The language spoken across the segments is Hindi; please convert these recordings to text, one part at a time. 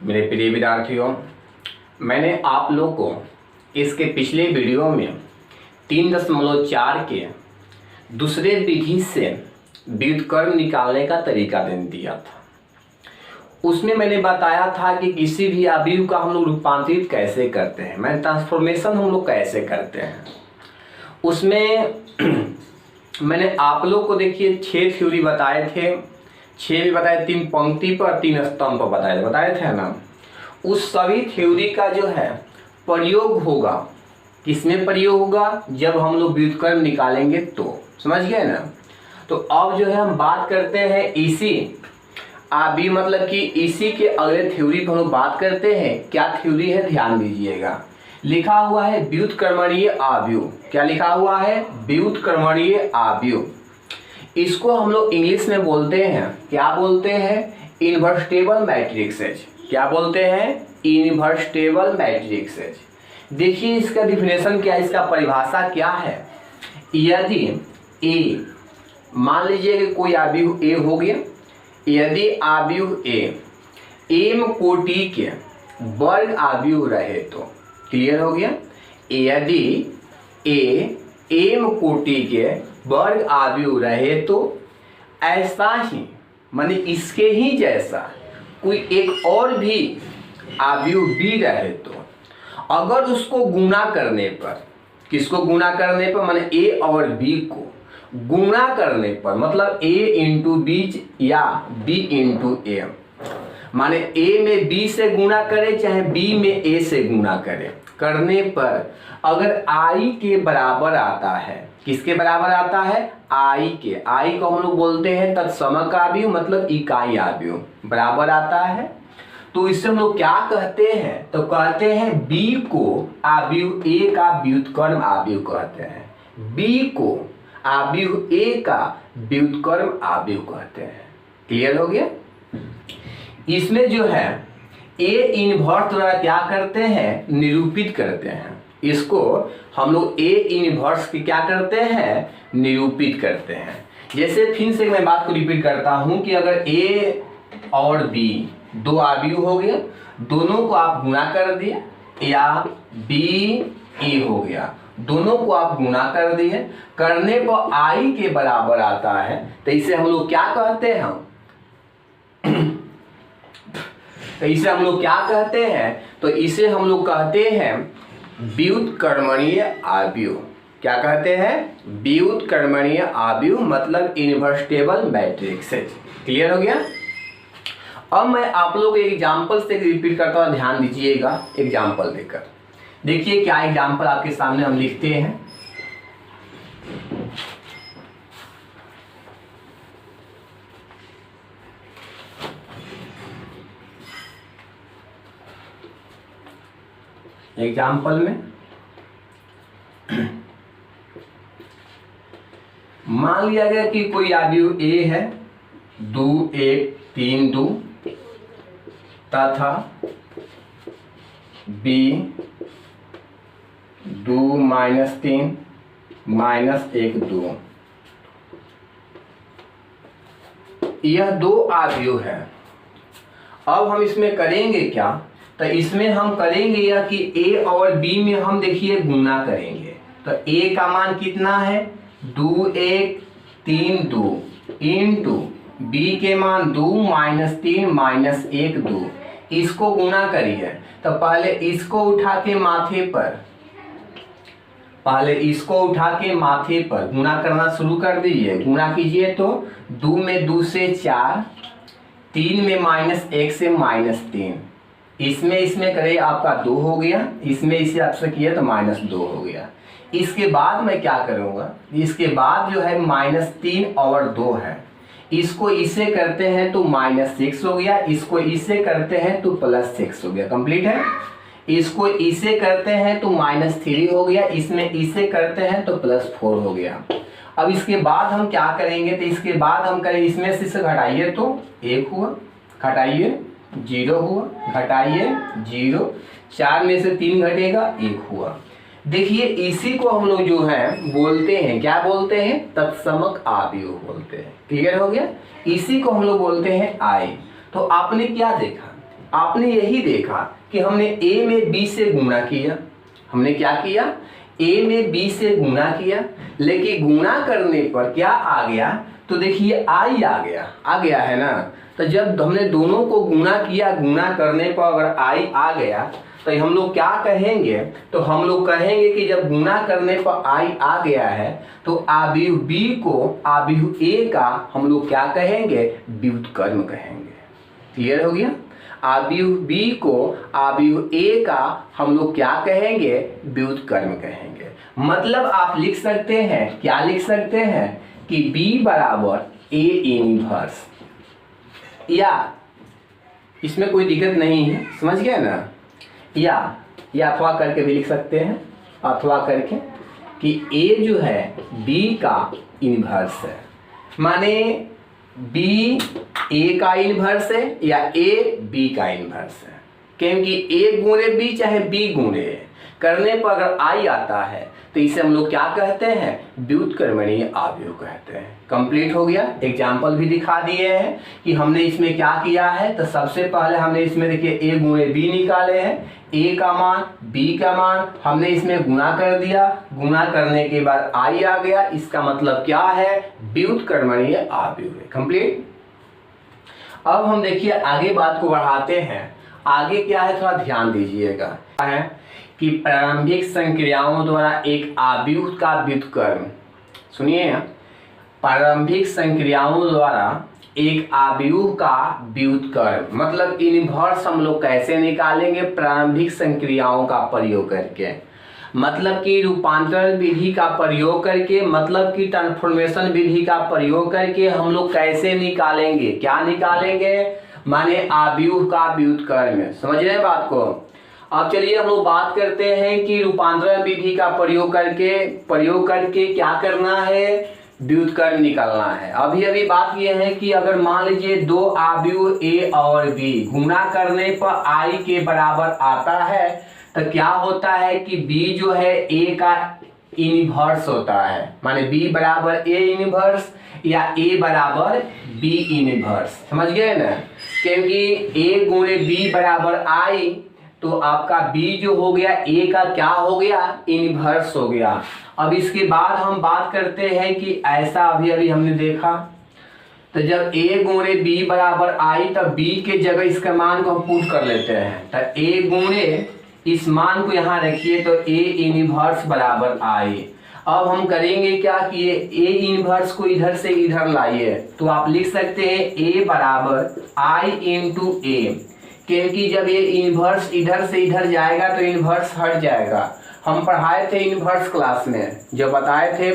मेरे प्रिय विद्यार्थियों, मैंने आप लोग को इसके पिछले वीडियो में 3.4 के दूसरे विधि से व्युत्क्रम निकालने का तरीका दे दिया था। उसमें मैंने बताया था कि किसी भी अवयव का हम लोग रूपांतरित कैसे करते हैं, मैंने ट्रांसफॉर्मेशन हम लोग कैसे करते हैं। उसमें मैंने आप लोग को देखिए 6 थ्योरी बताए थे, 6 भी बताए, 3 पंक्ति पर 3 स्तंभ पर बताए थे ना। उस सभी थ्योरी का जो है प्रयोग होगा, किसमें प्रयोग होगा, जब हम लोग व्युत्क्रम निकालेंगे तो, समझ गए ना। तो अब जो है हम बात करते हैं इसी अभी मतलब कि इसी के अगले थ्योरी पर हम लोग बात करते हैं। क्या थ्योरी है, ध्यान दीजिएगा। लिखा हुआ है व्युत्क्रमणीय अवयव। क्या लिखा हुआ है, व्युत्क्रमणीय अवयव। इसको हम लोग इंग्लिश में बोलते हैं, क्या बोलते हैं, इनवर्टिबल मैट्रिक्सेज। क्या बोलते हैं, इनवर्टिबल मैट्रिक्सेज। देखिए इसका डिफिनेशन क्या है, इसका परिभाषा क्या है। यदि ए, मान लीजिए कि कोई अवयव ए हो गया, यदि अवयव ए एम कोटि के वर्ग अवयव रहे तो, क्लियर हो गया। यदि ए एम कोटि के वर्ग अवयव रहे तो ऐसा ही माने इसके ही जैसा कोई एक और भी अवयव बी रहे तो, अगर उसको गुणा करने पर, किसको गुणा करने पर, माने ए और बी को गुणा करने पर, मतलब a इंटू बी या b इंटू ए, माने a में b से गुणा करे चाहे b में a से गुणा करे, करने पर अगर i के बराबर आता है, किसके बराबर आता है, i के, i को हम लोग बोलते हैं तत्समक अवयव, मतलब इकाई अवयव, बराबर आता है तो इससे हम लोग क्या कहते हैं, तो कहते हैं b को अवयव a का व्युत्क्रम अवयव कहते हैं, b को अवयव a का व्युत्क्रम अवयव कहते हैं। क्लियर हो गया। इसमें जो है a इनवर्स द्वारा क्या करते हैं, निरूपित करते हैं। इसको हम लोग a इनवर्स की क्या करते हैं, निरूपित करते हैं। जैसे फिर से मैं बात को रिपीट करता हूं कि अगर a और b दो अवयव हो गया, दोनों को आप गुणा कर दिए, या b a हो गया, दोनों को आप गुणा कर दिए, करने पर i के बराबर आता है, तो इसे हम लोग क्या कहते हैं, तो इसे हम लोग क्या कहते हैं, तो इसे हम लोग कहते हैं व्युत्क्रमणीय अवयव। क्या कहते हैं, व्युत्क्रमणीय अवयव, मतलब इनवर्टिबल मैट्रिक्सेज। क्लियर हो गया। अब मैं आप लोग एग्जाम्पल से रिपीट करता हूँ, ध्यान दीजिएगा एग्जाम्पल देकर। देखिए क्या एग्जाम्पल आपके सामने हम लिखते हैं। एग्जाम्पल में मान लिया गया कि कोई अवयव a है 2 1 3 2 तथा b 2 -3 -1 2, यह दो अवयव है। अब हम इसमें करेंगे क्या, तो इसमें हम करेंगे यह कि a और b में हम देखिए गुणा करेंगे। तो a का मान कितना है, 2 1 3 2 इंटू b के मान 2 -3 -1 2, इसको गुणा करिए। तो पहले इसको उठा के माथे पर, पहले इसको उठा के माथे पर गुणा करना शुरू कर दीजिए। गुणा कीजिए तो 2 में 2 से 4, 3 में -1 से -3, इसमें करे आपका 2 हो गया, इसमें इसे आपसे किया तो -2 हो गया। इसके बाद मैं क्या करूँगा, इसके बाद जो है -3 और 2 है, इसको इसे करते हैं तो -6 हो गया, इसको इसे करते हैं तो +6 हो गया। कंप्लीट है। इसको इसे करते हैं तो -3 हो गया, इसमें इसे करते हैं तो +4 हो गया। अब इसके बाद हम क्या करेंगे, तो इसके बाद हम करें इसमें से इसे घटाइए तो 1 हुआ, घटाइए 0 हुआ, घटाइए 0, 4 में से 3 घटेगा 1 हुआ। देखिए इसी को हम लोग जो है बोलते हैं, क्या बोलते हैं, तत्समक अवयव बोलते हैं। क्लियर हो गया। इसी को हम लोग बोलते हैं आई। तो आपने क्या देखा, आपने यही देखा कि हमने a में b से गुणा किया। हमने क्या किया? a में b से गुणा किया, लेकिन गुणा करने पर क्या आ गया? तो देखिए i आ गया है ना। तो जब हमने दोनों को गुणा किया, गुणा करने पर अगर i आ गया तो हम लोग क्या कहेंगे? तो हम लोग कहेंगे कि जब गुणा करने पर i आ गया है तो आव्यूह b को आव्यूह a का हम लोग क्या कहेंगे? व्युत्क्रम कहेंगे। क्लियर हो गया? आव्यूह b को आव्यूह a का हम लोग क्या कहेंगे? व्युत्क्रम कहेंगे। मतलब आप लिख सकते हैं, क्या लिख सकते हैं कि b बराबर a इनवर्स, या इसमें कोई दिक्कत नहीं है, समझ गए ना? या अथवा करके भी लिख सकते हैं, अथवा करके कि a जो है b का इनवर्स है, माने b a का इनवर्स है या a b का इनवर्स है। क्योंकि a गुणे b चाहे b गुणे करने पर अगर i आता है तो इसे हम लोग क्या कहते हैं? व्युत्क्रमणीय आव्यूह कहते हैं। कंप्लीट हो गया। एग्जाम्पल भी दिखा दिए हैं कि हमने इसमें क्या किया है। तो सबसे पहले हमने इसमें देखिए a गुणे b निकाले हैं, a का मान b का मान हमने इसमें गुणा कर दिया, गुणा करने के बाद i आ गया। इसका मतलब क्या है? व्युत्क्रमणीय आव्यूह है। कंप्लीट। अब हम देखिए आगे बात को बढ़ाते हैं। आगे क्या है थोड़ा ध्यान दीजिएगा, है कि प्रारंभिक संक्रियाओं द्वारा एक आव्यूह का व्युत्क्रम। सुनिए, प्रारंभिक संक्रियाओं द्वारा एक आव्यूह का व्युत्क्रम मतलब इनवर्स हम लोग कैसे निकालेंगे? प्रारंभिक संक्रियाओं का प्रयोग करके, मतलब कि रूपांतरण विधि का प्रयोग करके, मतलब कि ट्रांसफॉर्मेशन विधि का प्रयोग करके हम लोग कैसे निकालेंगे? क्या निकालेंगे? माने आव्यूह का व्युत्क्रम। समझ रहे हैं बात को? अब चलिए हम लोग बात करते हैं कि रूपांतरण विधि का प्रयोग करके क्या करना है? व्युत्क्रम निकालना है। अभी बात यह है कि अगर मान लीजिए दो आव्यूह a और b गुणा करने पर i के बराबर आता है तो क्या होता है कि b जो है a का इनवर्स होता है, माने b बराबर a इनवर्स या a बराबर b इनवर्स। समझ गए ना? क्योंकि a गुणे b बराबर i, तो आपका b जो हो गया a का क्या हो गया? इनवर्स हो गया। अब इसके बाद हम बात करते हैं कि ऐसा अभी हमने देखा, तो जब a गुणे b बराबर i तब b के जगह इसके मान को हम पुट कर लेते हैं। तो a गुणे इस मान को यहाँ रखिए तो a इनवर्स बराबर i। अब हम करेंगे क्या कि ये a इनवर्स को इधर से इधर लाइए, तो आप लिख सकते हैं a बराबर i इंटू a, क्योंकि जब ये इनवर्स इधर से इधर जाएगा तो इनवर्स हट जाएगा। हम पढ़ाए थे इनवर्स क्लास में, जब बताए थे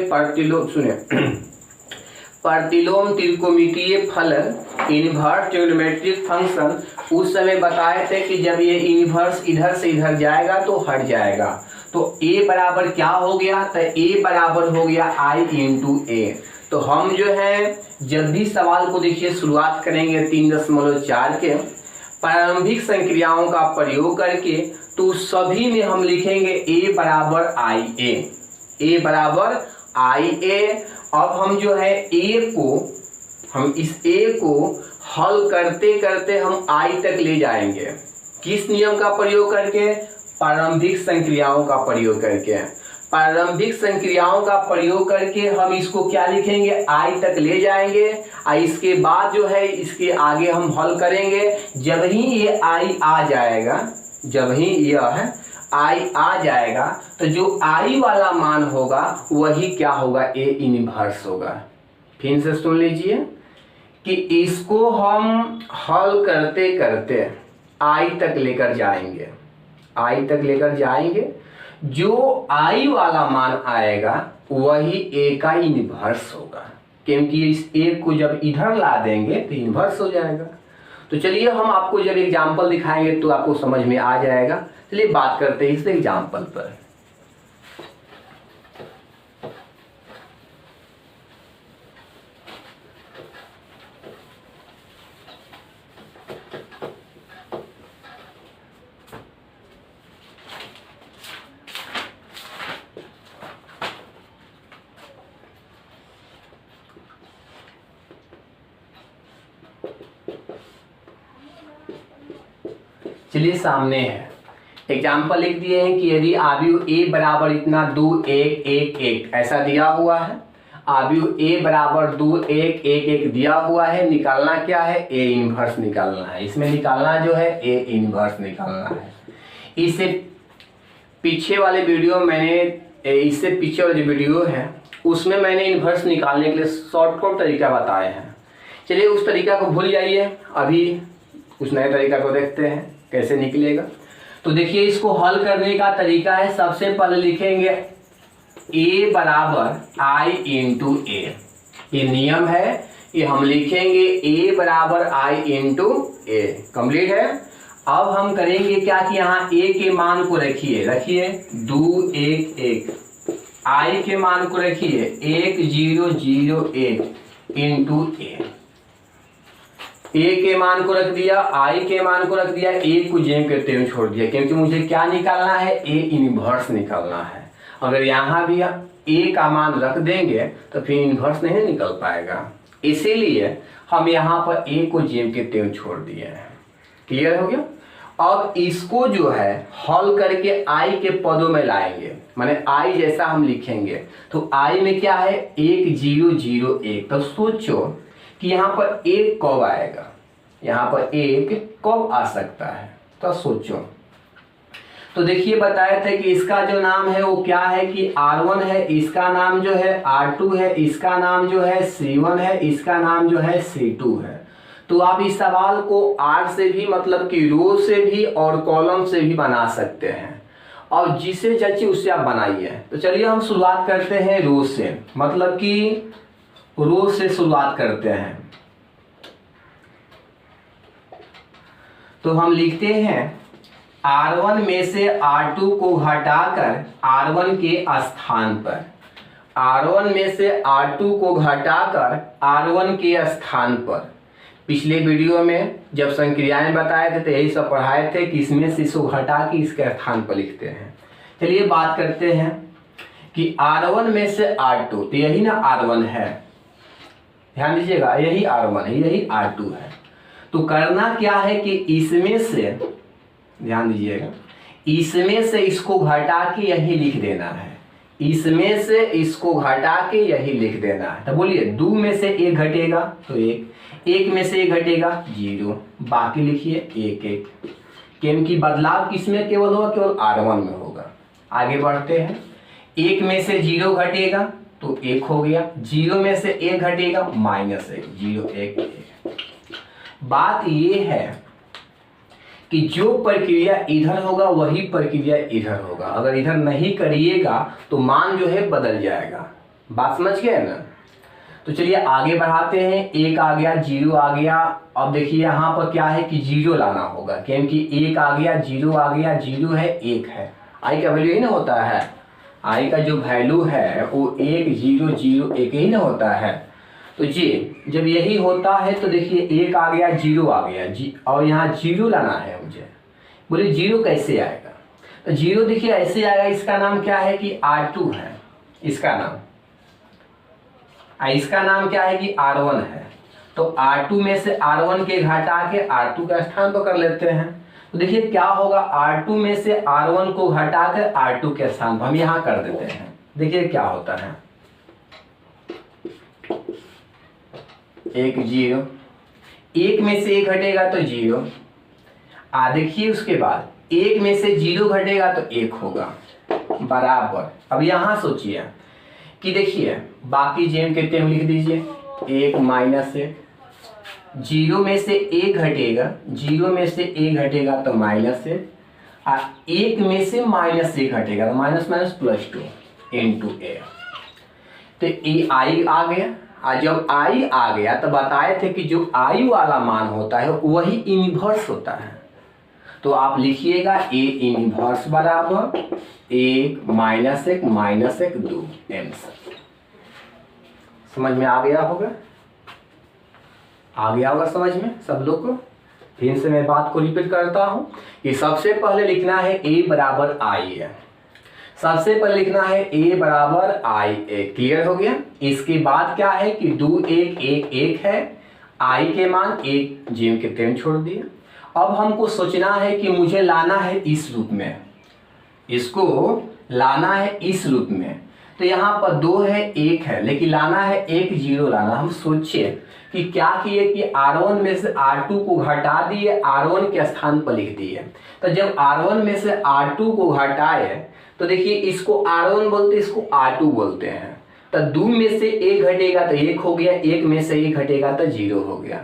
प्रतिलोम त्रिकोणमितीय फलन इनवर्स ट्रिग्नोमेट्रिक फंक्शन, उस समय बताए थे कि जब ये इनवर्स इधर से इधर जाएगा तो हट जाएगा। तो a बराबर क्या हो गया? तो a बराबर हो गया i इंटू a। तो हम जो है जब भी सवाल को देखिए शुरुआत करेंगे 3.4 के प्रारंभिक संक्रियाओं का प्रयोग करके, तो सभी में हम लिखेंगे a बराबर a बराबर ia। अब हम जो है इस a को हल करते करते हम i तक ले जाएंगे। किस नियम का प्रयोग करके? प्रारंभिक संक्रियाओं का प्रयोग करके। प्रारंभिक संक्रियाओं का प्रयोग करके हम इसको क्या लिखेंगे? i तक ले जाएंगे। इसके बाद जो है इसके आगे हम हल करेंगे। जब ही ये i आ जाएगा, जब ही यह i आ जाएगा तो जो i वाला मान होगा वही क्या होगा? a इनवर्स होगा। फिर से सुन लीजिए कि इसको हम हल करते करते i तक लेकर जाएंगे, जो i वाला मान आएगा वही a का इनवर्स होगा, क्योंकि इस a को जब इधर ला देंगे तो इनवर्स हो जाएगा। तो चलिए हम आपको जब एग्जाम्पल दिखाएंगे तो आपको समझ में आ जाएगा। चलिए बात करते हैं इस एग्जाम्पल पर। चलिए सामने है, एग्जाम्पल लिख दिए हैं कि यदि आव्यूह A बराबर इतना 2 1 1 1 ऐसा दिया हुआ है, आव्यूह A बराबर 2 1 1 1 दिया हुआ है, निकालना क्या है, A इनवर्स निकालना है। इसमें निकालना जो है A इनवर्स निकालना है। इससे पीछे वाले वीडियो मैंने, इससे पीछे वाले जो वीडियो है उसमें मैंने इनवर्स निकालने के लिए शॉर्टकट तरीका बताए हैं। चलिए उस तरीका को भूल जाइए, अभी उस नए तरीका को देखते हैं कैसे निकलेगा। तो देखिए इसको हल करने का तरीका है, सबसे पहले लिखेंगे A बराबर I इंटू ए, ये नियम है, ये हम लिखेंगे A बराबर I इंटू ए। कंप्लीट है। अब हम करेंगे क्या कि यहाँ A के मान को रखिए 2 1 1, I के मान को रखिए 1 0 0 1 इंटू A के मान को रख दिया, I के मान को रख दिया, A को जेम करते हुए छोड़ दिया, क्योंकि मुझे क्या निकालना है, A इनवर्स निकालना है। अगर यहाँ भी A का मान रख देंगे तो फिर इनवर्स नहीं निकल पाएगा, इसीलिए हम यहाँ पर A को जेम करते हुए छोड़ दिए हैं। क्लियर हो गया। अब इसको जो है हल करके I के पदों में लाएंगे, माने I जैसा हम लिखेंगे, तो I में क्या है 1 0 0 1। तो सोचो कि यहाँ पर 1 कब आएगा, यहाँ पर 1 कब आ सकता है, तो सोचो। तो देखिए बताए थे कि इसका जो नाम है वो क्या है कि R1 है, इसका नाम जो है R2 है, इसका नाम जो है C1 है, इसका नाम जो है C2 है। तो आप इस सवाल को R से भी, मतलब कि रो से भी और कॉलम से भी बना सकते हैं, और जिसे जचे उससे आप बनाइए। तो चलिए हम शुरुआत करते हैं रो से, मतलब कि रो से शुरुआत करते हैं। तो हम लिखते हैं R1 में से R2 को घटाकर R1 के स्थान पर, R1 में से R2 को घटाकर R1 के स्थान पर। पिछले वीडियो में जब संक्रियाएं बताए थे तो यही सब पढ़ाए थे कि इसमें से इसको घटा के इसके स्थान पर लिखते हैं। चलिए बात करते हैं कि R1 में से R2, तो यही ना R1 है, ध्यान दीजिएगा, यही R1 है, यही R2 है। तो करना क्या है कि इसमें से, ध्यान दीजिएगा, इसमें से इसको घटा के यही लिख देना है, इसमें से इसको घटा के यही लिख देना है। तो बोलिए 2 में से 1 घटेगा तो 1, 1 में से 1 घटेगा 0, बाकी लिखिए 1 1, क्योंकि बदलाव किसमें केवल होगा, केवल R1 में होगा। आगे बढ़ते हैं, 1 में से 0 घटेगा तो 1 हो गया, 0 में से 1 घटेगा -1, 0 1 1। बात ये है कि जो प्रक्रिया इधर होगा वही प्रक्रिया इधर होगा, अगर इधर नहीं करिएगा तो मान जो है बदल जाएगा। बात समझ गए ना। तो चलिए आगे बढ़ाते हैं, 1 आ गया, 0 आ गया। अब देखिए यहाँ पर क्या है कि 0 लाना होगा, क्योंकि 1 आ गया, 0 आ गया, 0 है 1 है, I का वैल्यू ही ना होता है, I का जो वैल्यू है वो 1 0 0 1 ही ना होता है। तो जी जब यही होता है तो देखिए 1 आ गया, 0 आ गया जी, और यहाँ 0 लाना है मुझे। बोले 0 कैसे आएगा, तो 0 देखिए ऐसे आएगा, इसका नाम क्या है कि R2 है, इसका नाम क्या है कि R1 है। तो R2 में से R1 के घटा के R2 का स्थान पर कर लेते हैं। तो देखिए क्या होगा, R2 में से R1 को घटा कर R2 के स्थान पर हम यहाँ कर देते हैं। देखिए क्या होता है, 1 0, 1 में से 1 घटेगा तो 0, देखिए उसके बाद 1 में से 0 घटेगा तो 1 होगा, बराबर। अब यहाँ सोचिए कि देखिए बाकी जेम कहते हैं लिख दीजिए, 1 -1, 0 में से 1 घटेगा, 0 में से 1 घटेगा तो -1, 1 में से -1 घटेगा तो -2 इंटू A। तो I आ गया, और जब I आ गया तो बताए थे कि जो I वाला मान होता है वही इनवर्स होता है। तो आप लिखिएगा A इनवर्स बराबर 1 -1 2 आंसर। समझ में आ गया होगा, समझ में सब लोग को। फिर से मैं बात को रिपीट करता हूं कि सबसे पहले लिखना है A बराबर I है, सबसे पहले लिखना है A बराबर I A। क्लियर हो गया। इसके बाद क्या है कि 2 1 1 1 है, I के मान 1 जेम के 10 छोड़ दिए, अब हमको सोचना है कि मुझे लाना है इस रूप में, इसको लाना है इस रूप में। तो यहाँ पर 2 है 1 है, लेकिन लाना है 1 0 लाना। हम सोचिए कि क्या किए कि R1 में से R2 को घटा दिए, R1 के स्थान पर लिख दिए। तो जब R1 में से R2 को घटाए तो देखिए इसको R1 बोलते हैं, इसको R2 बोलते हैं। तो 2 में से 1 घटेगा तो 1 हो गया, 1 में से 1 घटेगा तो 0 हो गया।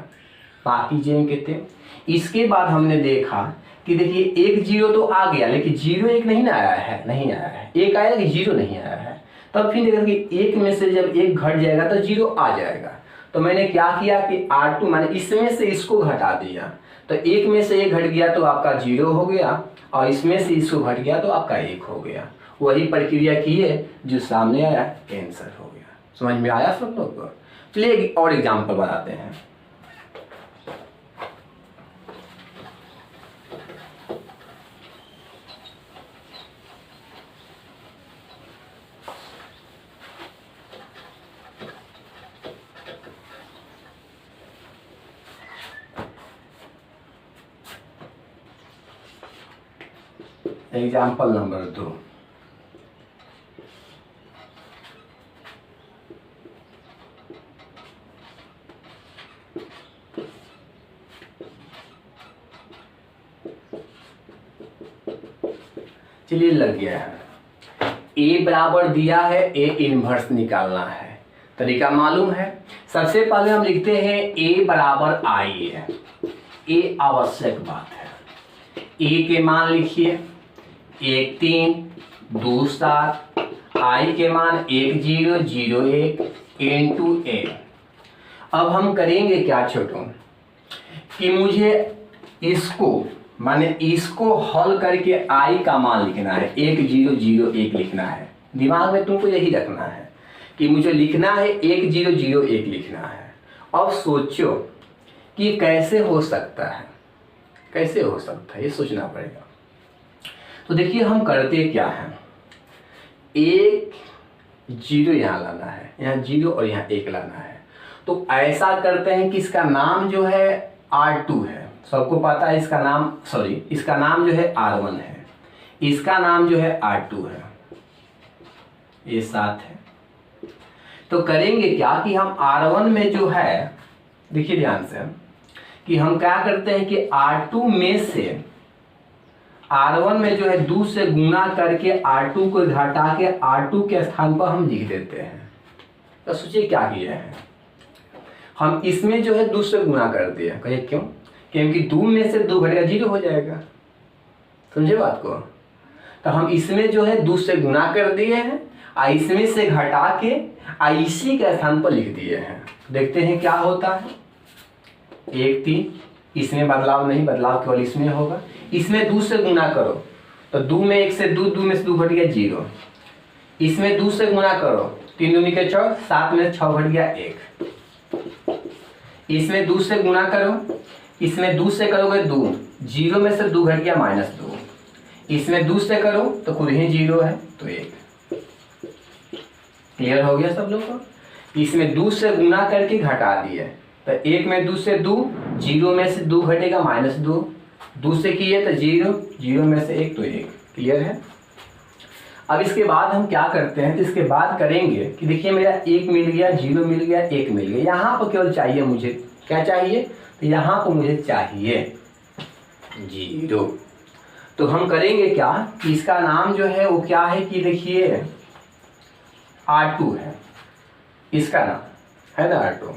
बाकी जो कहते हैं। इसके बाद हमने देखा कि देखिए 1 0 तो आ गया, लेकिन 0 1 नहीं आया है, नहीं आया है। 1 आया लेकिन 0 नहीं आया है। तब फिर देखा कि 1 में से जब 1 घट जाएगा तो 0 आ जाएगा। तो मैंने क्या किया कि R2 मैंने इसमें से इसको घटा दिया। तो 1 में से 1 घट गया तो आपका 0 हो गया, और इसमें से इसको घट गया तो आपका 1 हो गया। वही प्रक्रिया की है जो सामने आया, आंसर हो गया। समझ में आया सब लोग को? चलिए एक और एग्जाम्पल बताते हैं। Example number 2। चलिए लग गया है। ए बराबर दिया है, ए इनवर्स निकालना है। तरीका मालूम है। सबसे पहले हम लिखते हैं ए बराबर आई है। ए आवश्यक बात है। ए के मान लिखिए 1 3 2 7, आई के मान 1 0 0 1 इंटू ए। अब हम करेंगे क्या छोटों कि मुझे इसको माने इसको हल करके आई का मान लिखना है, 1 0 0 1 लिखना है। दिमाग में तुमको यही रखना है कि मुझे लिखना है 1 0 0 1 लिखना है। अब सोचो कि कैसे हो सकता है, कैसे हो सकता है, ये सोचना पड़ेगा। तो देखिए हम करते क्या हैं, 1 0 यहाँ लाना है, यहाँ 0 और यहाँ 1 लाना है। तो ऐसा करते हैं कि इसका नाम जो है R2 है, सबको पता है इसका नाम, सॉरी इसका नाम जो है R1 है, इसका नाम जो है R2 है, ये साथ है। तो करेंगे क्या कि हम R1 में जो है, देखिए ध्यान से, कि हम क्या करते हैं कि R2 में से R1 में जो है 2 से गुणा करके R2 को घटा के R2 के स्थान पर हम लिख देते हैं। तो सोचिए क्या किया है, हम इसमें जो है 2 से गुणा कर दिया। कहिए क्यों? क्योंकि 2 में से 2 घटेगा 0 हो जाएगा। समझे बात को? तो हम इसमें जो है 2 से गुणा कर दिए हैं, और इसमें से घटा के इसी के स्थान पर लिख दिए हैं। देखते हैं क्या होता है। 1 3, इसमें बदलाव नहीं, बदलाव केवल इसमें होगा। इसमें 2 से गुणा करो तो 2 में 1 से 2, 2 में से 2 घट गया 0। इसमें 2 से गुणा करो, 3 दूनी के 6, 7 में 6 घट गया 1। इसमें 2 से गुणा करो, इसमें 2 से करोगे 2, 0 में से 2 घट गया -2। इसमें 2 से करो तो खुद ही 0 है तो 1। क्लियर हो गया सब लोग को? इसमें 2 से गुणा करके घटा दिए, तो 1 में 2 से 2, 0 में से 2 घटेगा -2, 2 से किए तो 0, 0 में से 1 तो 1। क्लियर है? अब इसके बाद हम क्या करते हैं, तो इसके बाद करेंगे कि देखिए मेरा 1 मिल गया, 0 मिल गया, 1 मिल गया। यहाँ पर केवल चाहिए मुझे, क्या चाहिए? तो यहाँ पर मुझे चाहिए 0। तो हम करेंगे क्या कि इसका नाम जो है वो क्या है कि देखिए R2 है, इसका नाम है ना R2।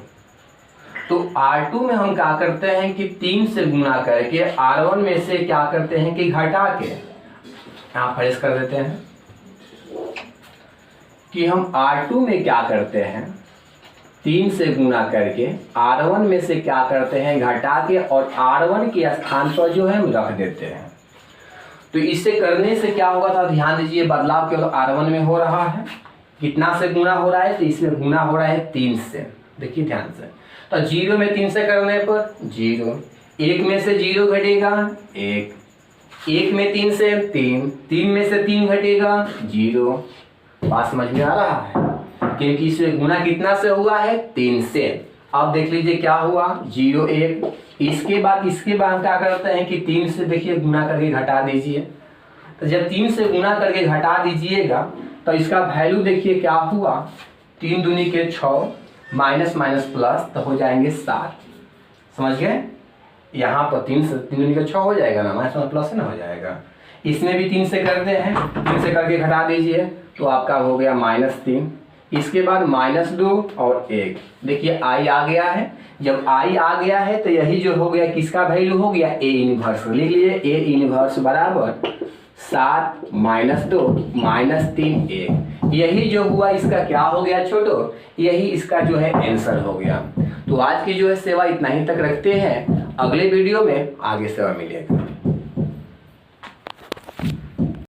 तो R2 में हम क्या करते हैं कि 3 से गुणा करके R1 में से क्या करते हैं कि घटा के यहाँ फ्रेश कर देते हैं, कि हम R2 में क्या करते हैं 3 से गुणा करके R1 में से क्या करते हैं घटा के, और R1 के स्थान पर जो है हम रख देते हैं। तो इसे करने से क्या होगा था, ध्यान दीजिए, बदलाव केवल R1 में हो रहा है। कितना से गुणा हो रहा है, तो इसमें गुणा हो रहा है 3 से। देखिए ध्यान से, तो 0 में 3 से करने पर 0, 1 में से 0 घटेगा 1, 1 में 3 से 3, 3 में से 3 घटेगा 0। बात समझ में आ रहा है? क्योंकि इसमें गुणा कितना से हुआ है 3 से, अब देख लीजिए क्या हुआ 0 1। इसके बाद क्या करते हैं कि 3 से देखिए गुना करके घटा दीजिए। तो जब 3 से गुना करके घटा दीजिएगा तो इसका वैल्यू देखिए क्या हुआ 3 दूनी के 6 माइनस माइनस प्लस तो हो जाएंगे 7। समझ गए? यहाँ पर 3 दूनी के 6 हो जाएगा ना, माइनस माइनस प्लस ना हो जाएगा। इसमें भी 3 से करते हैं, 3 से करके घटा दीजिए तो आपका हो गया -3। इसके बाद -2 और 1। देखिए आई आ गया है। जब आई आ गया है तो यही जो हो गया किसका वैल्यू हो गया ए इनवर्स। लिख लीजिए ए इनवर्स बराबर 7 -2 -3 1। यही जो हुआ इसका क्या हो गया छोटो, यही इसका जो है आंसर हो गया। तो आज की जो है सेवा इतना ही तक रखते हैं। अगले वीडियो में आगे सेवा मिलेगा।